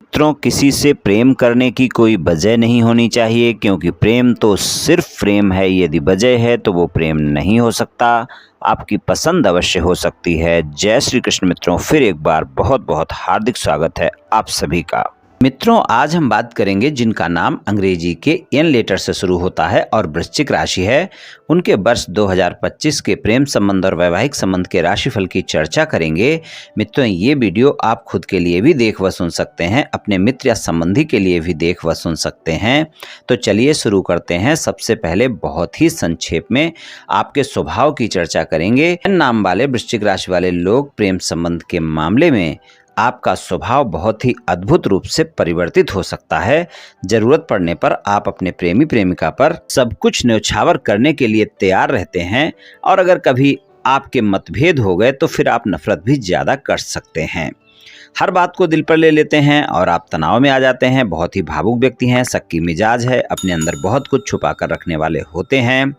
मित्रों, किसी से प्रेम करने की कोई वजह नहीं होनी चाहिए, क्योंकि प्रेम तो सिर्फ प्रेम है। यदि वजह है तो वो प्रेम नहीं हो सकता। आपकी पसंद अवश्य हो सकती है। जय श्री कृष्ण मित्रों, फिर एक बार बहुत बहुत हार्दिक स्वागत है आप सभी का। मित्रों, आज हम बात करेंगे जिनका नाम अंग्रेजी के एन लेटर से शुरू होता है और वृश्चिक राशि है, उनके वर्ष 2025 के प्रेम संबंध और वैवाहिक संबंध के राशिफल की चर्चा करेंगे। मित्रों, ये वीडियो आप खुद के लिए भी देख व सुन सकते हैं, अपने मित्र या संबंधी के लिए भी देख व सुन सकते हैं। तो चलिए शुरू करते हैं। सबसे पहले बहुत ही संक्षेप में आपके स्वभाव की चर्चा करेंगे। एन नाम वाले वृश्चिक राशि वाले लोग प्रेम संबंध के मामले में आपका स्वभाव बहुत ही अद्भुत रूप से परिवर्तित हो सकता है। जरूरत पड़ने पर आप अपने प्रेमी प्रेमिका पर सब कुछ न्यौछावर करने के लिए तैयार रहते हैं, और अगर कभी आपके मतभेद हो गए तो फिर आप नफरत भी ज्यादा कर सकते हैं। हर बात को दिल पर ले लेते हैं और आप तनाव में आ जाते हैं। बहुत ही भावुक व्यक्ति हैं, शक्की मिजाज है, अपने अंदर बहुत कुछ छुपा कर रखने वाले होते हैं।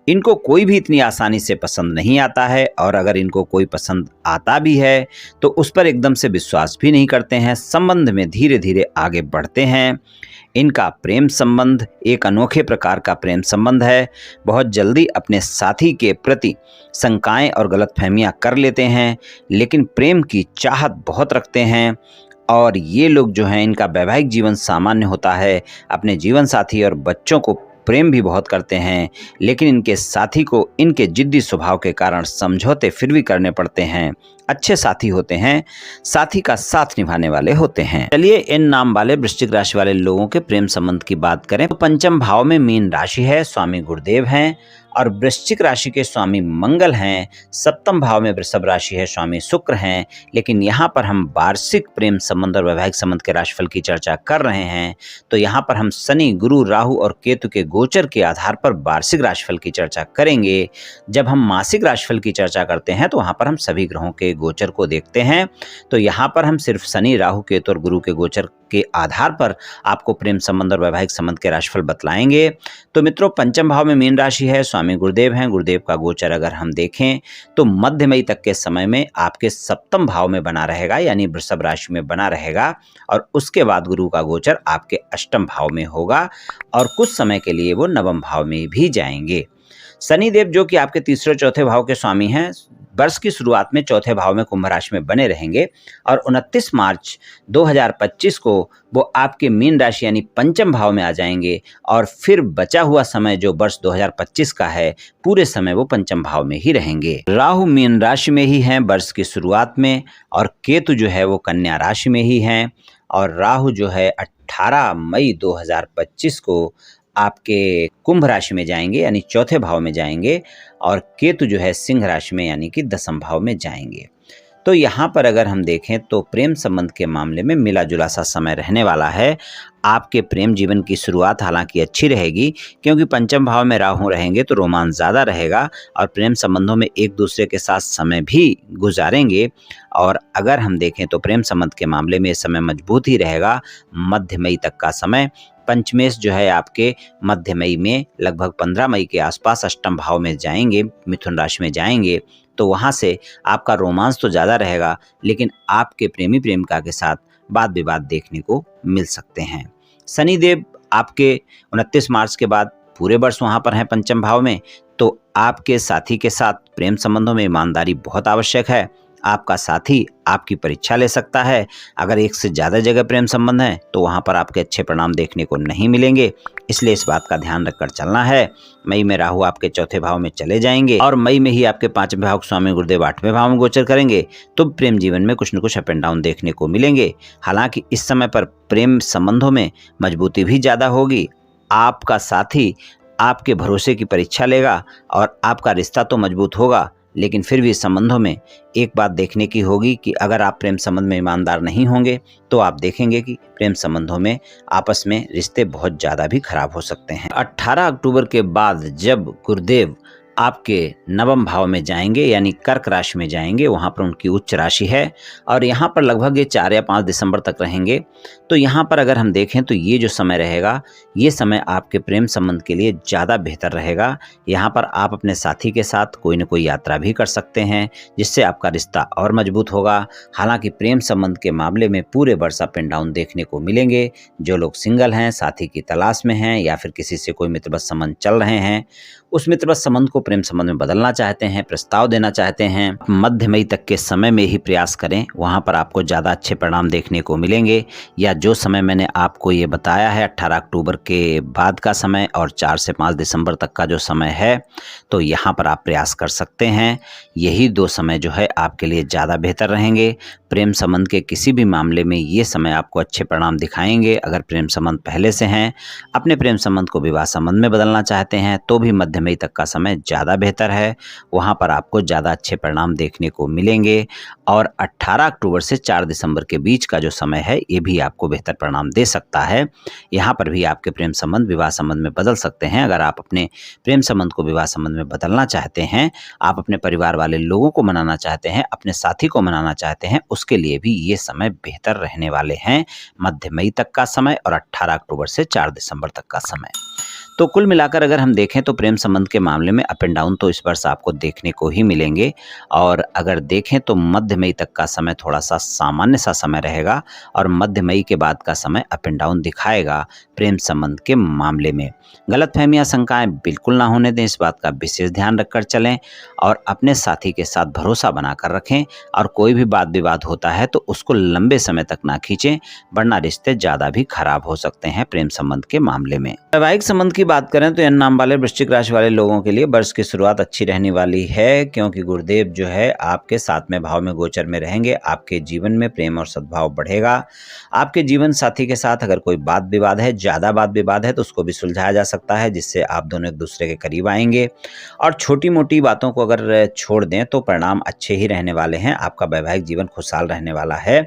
इनको कोई भी इतनी आसानी से पसंद नहीं आता है, और अगर इनको कोई पसंद आता भी है तो उस पर एकदम से विश्वास भी नहीं करते हैं। संबंध में धीरे धीरे आगे बढ़ते हैं। इनका प्रेम संबंध एक अनोखे प्रकार का प्रेम संबंध है। बहुत जल्दी अपने साथी के प्रति शंकाएं और गलतफहमियां कर लेते हैं, लेकिन प्रेम की चाहत बहुत रखते हैं। और ये लोग जो हैं, इनका वैवाहिक जीवन सामान्य होता है। अपने जीवन साथी और बच्चों को प्रेम भी बहुत करते हैं, लेकिन इनके साथी को इनके जिद्दी स्वभाव के कारण समझौते फिर भी करने पड़ते हैं। अच्छे साथी होते हैं, साथी का साथ निभाने वाले होते हैं। चलिए इन नाम वाले वृश्चिक राशि वाले लोगों के प्रेम संबंध की बात करें तो पंचम भाव में मीन राशि है, स्वामी गुरुदेव हैं, और वृश्चिक राशि के स्वामी मंगल हैं। सप्तम भाव में वृषभ राशि है, स्वामी शुक्र हैं। लेकिन यहाँ पर हम वार्षिक प्रेम संबंध और वैवाहिक संबंध के राशिफल की चर्चा कर रहे हैं, तो यहाँ पर हम शनि, गुरु, राहु और केतु के गोचर के आधार पर वार्षिक राशिफल की चर्चा करेंगे। जब हम मासिक राशिफल की चर्चा करते हैं तो वहाँ पर हम सभी ग्रहों के गोचर को देखते हैं। तो यहाँ पर हम सिर्फ शनि, राहु, केतु और गुरु के गोचर के आधार पर आपको प्रेम संबंध और वैवाहिक संबंध के राशिफल बतलाएंगे। तो मित्रों, पंचम भाव में मीन राशि है, स्वामी गुरुदेव हैं। गुरुदेव का गोचर अगर हम देखें तो मध्य मई तक के समय में आपके सप्तम भाव में बना रहेगा, यानी वृषभ राशि में बना रहेगा, और उसके बाद गुरु का गोचर आपके अष्टम भाव में होगा, और कुछ समय के लिए वो नवम भाव में भी जाएंगे। शनिदेव जो कि आपके तीसरे चौथे भाव के स्वामी हैं, वर्ष की शुरुआत में चौथे भाव में कुंभ राशि में बने रहेंगे, और 29 मार्च 2025 को वो आपके मीन राशि यानी पंचम भाव में आ जाएंगे, और फिर बचा हुआ समय जो वर्ष 2025 का है, पूरे समय वो पंचम भाव में ही रहेंगे। राहु मीन राशि में ही हैं वर्ष की शुरुआत में, और केतु जो है वो कन्या राशि में ही हैं, और राहु जो है 18 मई 2025 को आपके कुंभ राशि में जाएंगे, यानी चौथे भाव में जाएंगे, और केतु जो है सिंह राशि में यानी कि दसम भाव में जाएंगे। तो यहाँ पर अगर हम देखें तो प्रेम संबंध के मामले में मिला जुला सा समय रहने वाला है। आपके प्रेम जीवन की शुरुआत हालांकि अच्छी रहेगी, क्योंकि पंचम भाव में राहु रहेंगे तो रोमांस ज़्यादा रहेगा, और प्रेम संबंधों में एक दूसरे के साथ समय भी गुजारेंगे। और अगर हम देखें तो प्रेम संबंध के मामले में ये समय मजबूत ही रहेगा मध्य मई तक का समय। पंचमेश जो है आपके मध्य मई में लगभग 15 मई के आसपास अष्टम भाव में जाएंगे, मिथुन राशि में जाएंगे, तो वहाँ से आपका रोमांस तो ज़्यादा रहेगा, लेकिन आपके प्रेमी प्रेमिका के साथ वाद विवाद देखने को मिल सकते हैं। शनिदेव आपके 29 मार्च के बाद पूरे वर्ष वहाँ पर हैं पंचम भाव में, तो आपके साथी के साथ प्रेम संबंधों में ईमानदारी बहुत आवश्यक है। आपका साथी आपकी परीक्षा ले सकता है। अगर एक से ज़्यादा जगह प्रेम संबंध है तो वहाँ पर आपके अच्छे परिणाम देखने को नहीं मिलेंगे, इसलिए इस बात का ध्यान रखकर चलना है। मई में राहु आपके चौथे भाव में चले जाएंगे, और मई में ही आपके पांचवें भाव स्वामी गुरुदेव 8वें भाव में गोचर करेंगे, तो प्रेम जीवन में कुछ न कुछ अप एंड डाउन देखने को मिलेंगे। हालांकि इस समय पर प्रेम संबंधों में मजबूती भी ज़्यादा होगी। आपका साथी आपके भरोसे की परीक्षा लेगा, और आपका रिश्ता तो मजबूत होगा, लेकिन फिर भी संबंधों में एक बात देखने की होगी कि अगर आप प्रेम संबंध में ईमानदार नहीं होंगे तो आप देखेंगे कि प्रेम संबंधों में आपस में रिश्ते बहुत ज़्यादा भी खराब हो सकते हैं। 18 अक्टूबर के बाद जब गुरुदेव आपके नवम भाव में जाएंगे, यानी कर्क राशि में जाएंगे। वहाँ पर उनकी उच्च राशि है और यहाँ पर लगभग ये 4 या 5 दिसंबर तक रहेंगे। तो यहाँ पर अगर हम देखें तो ये जो समय रहेगा, ये समय आपके प्रेम संबंध के लिए ज़्यादा बेहतर रहेगा। यहाँ पर आप अपने साथी के साथ कोई न कोई यात्रा भी कर सकते हैं, जिससे आपका रिश्ता और मजबूत होगा। हालांकि प्रेम संबंध के मामले में पूरे वर्ष अप एंड डाउन देखने को मिलेंगे। जो लोग सिंगल हैं, साथी की तलाश में हैं या फिर किसी से कोई मित्रवत संबंध चल रहे हैं, उस मित्रवत संबंध को प्रेम संबंध में बदलना चाहते हैं, प्रस्ताव देना चाहते हैं, मध्य मई तक के समय में ही प्रयास करें। वहां पर आपको ज़्यादा अच्छे परिणाम देखने को मिलेंगे। या जो समय मैंने आपको ये बताया है 18 अक्टूबर के बाद का समय और 4 से 5 दिसंबर तक का जो समय है, तो यहाँ पर आप प्रयास कर सकते हैं। यही 2 समय जो है आपके लिए ज़्यादा बेहतर रहेंगे। प्रेम संबंध के किसी भी मामले में ये समय आपको अच्छे परिणाम दिखाएंगे। अगर प्रेम संबंध पहले से हैं, अपने प्रेम संबंध को विवाह संबंध में बदलना चाहते हैं, तो भी मध्य मई तक का समय ज़्यादा बेहतर है। वहाँ पर आपको ज़्यादा अच्छे परिणाम देखने को मिलेंगे। और 18 अक्टूबर से 4 दिसंबर के बीच का जो समय है, ये भी आपको बेहतर परिणाम दे सकता है। यहाँ पर भी आपके प्रेम संबंध विवाह संबंध में बदल सकते हैं। अगर आप अपने प्रेम संबंध को विवाह संबंध में बदलना चाहते हैं, आप अपने परिवार वाले लोगों को मनाना चाहते हैं, अपने साथी को मनाना चाहते हैं, उसके लिए भी ये समय बेहतर रहने वाले हैं। मध्य मई तक का समय और 18 अक्टूबर से 4 दिसंबर तक का समय। तो कुल मिलाकर अगर हम देखें तो प्रेम संबंध के मामले में अप एंड डाउन तो इस वर्ष आपको देखने को ही मिलेंगे। और अगर देखें तो मध्य मई तक का समय थोड़ा सा सामान्य सा समय रहेगा और मध्य मई के बाद का समय अप एंड डाउन दिखाएगा प्रेम संबंध के मामले में। गलतफहमियां, शंकाएं बिल्कुल ना होने दें, इस बात का विशेष ध्यान रखकर चलें और अपने साथी के साथ भरोसा बनाकर रखें। और कोई भी वाद विवाद होता है तो उसको लंबे समय तक ना खींचें, वरना रिश्ते ज़्यादा भी खराब हो सकते हैं प्रेम संबंध के मामले में। वैवाहिक संबंध की बात करें तो एन नाम वाले वृश्चिक राशि वाले लोगों के लिए वर्ष की शुरुआत अच्छी रहने वाली है, क्योंकि गुरुदेव जो है आपके 7वें भाव में गोचर में रहेंगे। आपके जीवन में प्रेम और सद्भाव बढ़ेगा। आपके जीवन साथी के साथ अगर कोई वाद विवाद है, ज़्यादा वाद विवाद है, तो उसको भी सुलझाया जा सकता है, जिससे आप दोनों एक दूसरे के करीब आएंगे। और छोटी मोटी बातों को अगर छोड़ दें तो परिणाम अच्छे ही रहने वाले हैं। आपका वैवाहिक जीवन खुशहाल रहने वाला है।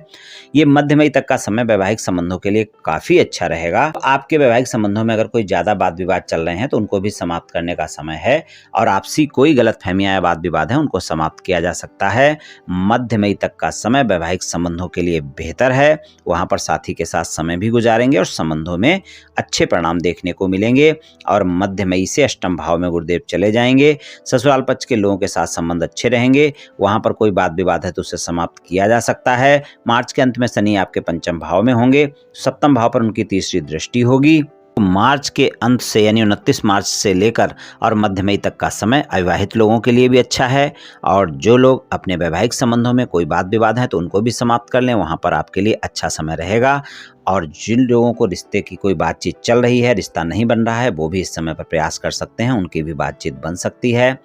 ये मध्य मई तक का समय वैवाहिक संबंधों के लिए काफ़ी अच्छा रहेगा। आपके वैवाहिक संबंधों में अगर कोई ज़्यादा वाद विवाद चल रहे हैं तो उनको भी समाप्त करने का समय है। और आपसी कोई गलतफहमियां या वाद विवाद है, उनको समाप्त किया जा सकता है। मध्य मई तक का समय वैवाहिक संबंधों के लिए बेहतर है। वहां पर साथी के साथ समय भी गुजारेंगे और संबंधों में अच्छे परिणाम देखने को मिलेंगे। और मध्य मई से अष्टम भाव में गुरुदेव चले जाएंगे। ससुराल पक्ष के लोगों के साथ संबंध अच्छे रहेंगे। वहां पर कोई वाद विवाद है तो उसे समाप्त किया जा सकता है। मार्च के अंत में शनि आपके पंचम भाव में होंगे, सप्तम भाव पर उनकी तीसरी दृष्टि होगी। मार्च के अंत से यानी 29 मार्च से लेकर और मध्य मई तक का समय अविवाहित लोगों के लिए भी अच्छा है। और जो लोग अपने वैवाहिक संबंधों में कोई वाद विवाद है तो उनको भी समाप्त कर लें, वहां पर आपके लिए अच्छा समय रहेगा। और जिन लोगों को रिश्ते की कोई बातचीत चल रही है, रिश्ता नहीं बन रहा है, वो भी इस समय पर प्रयास कर सकते हैं, उनकी भी बातचीत बन सकती है।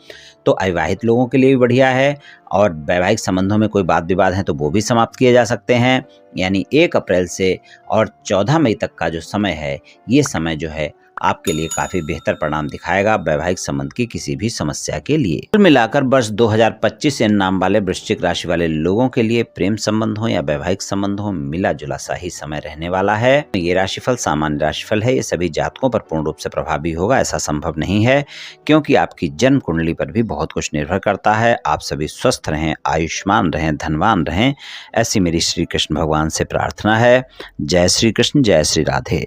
तो अविवाहित लोगों के लिए भी बढ़िया है। और वैवाहिक संबंधों में कोई वाद विवाद है तो वो भी समाप्त किए जा सकते हैं। यानी 1 अप्रैल से और 14 मई तक का जो समय है, ये समय जो है आपके लिए काफ़ी बेहतर परिणाम दिखाएगा वैवाहिक संबंध की किसी भी समस्या के लिए। कुल मिलाकर वर्ष 2025 एन नाम वाले वृश्चिक राशि वाले लोगों के लिए प्रेम संबंध हो या वैवाहिक संबंध हो, मिला जुला सा ही समय रहने वाला है। ये राशिफल सामान्य राशिफल है, ये सभी जातकों पर पूर्ण रूप से प्रभावी होगा ऐसा संभव नहीं है, क्योंकि आपकी जन्म कुंडली पर भी बहुत कुछ निर्भर करता है। आप सभी स्वस्थ रहें, आयुष्मान रहें, धनवान रहें, ऐसी मेरी श्री कृष्ण भगवान से प्रार्थना है। जय श्री कृष्ण, जय श्री राधे।